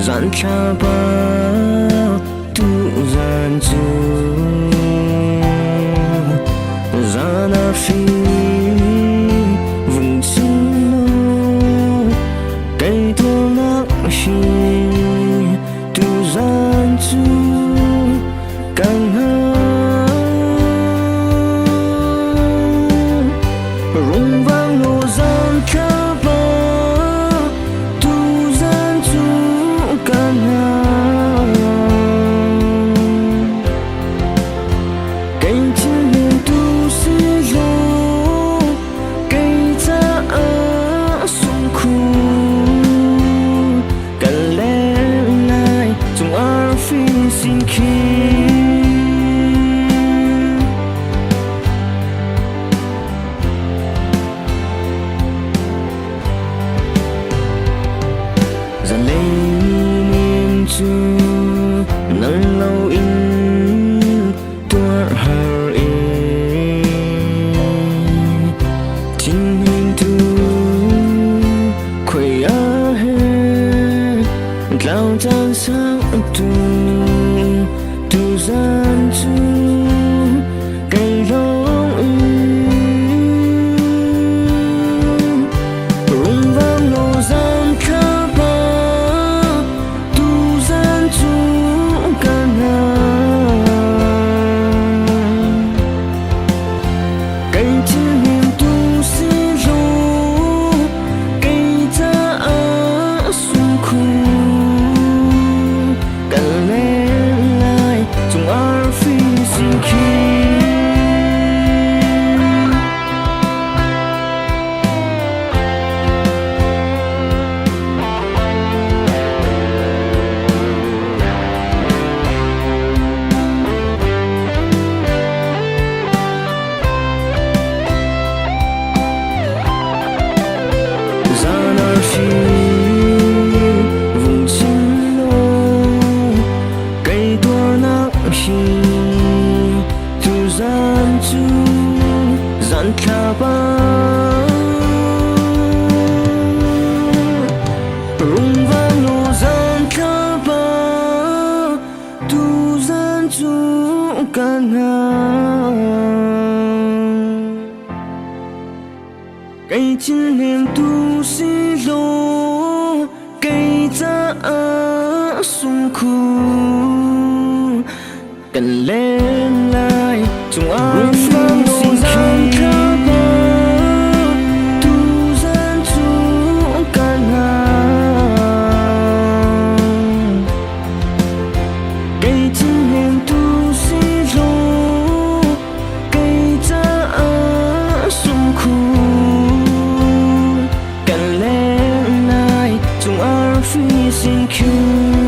Gian cha ba tu gian chu Zana phi vùng xin lô Cây thô nặng phi tu gian chu càng hơn rung vang lô gian cha xin khi giờ lấy niềm chu nắng lâu in tua hờ in chính hình tu quay á hết lao tan sáng tu gian chu cây long rung vang lô gian khá ba tu gian chu can cây chín niềm tu si lô cây ta xuân khu cần lên our freezing key tu gian chu gian kha ba rung vang lô gian kha ba tu gian chu can cây chín niềm tu si lô cây ta sung khu cần lên lại chúng anh phương xin gian khá ba tu gian chu can cây chín niềm tu si lô cây ta sung khu cần lên lại chúng anh phi xin cứu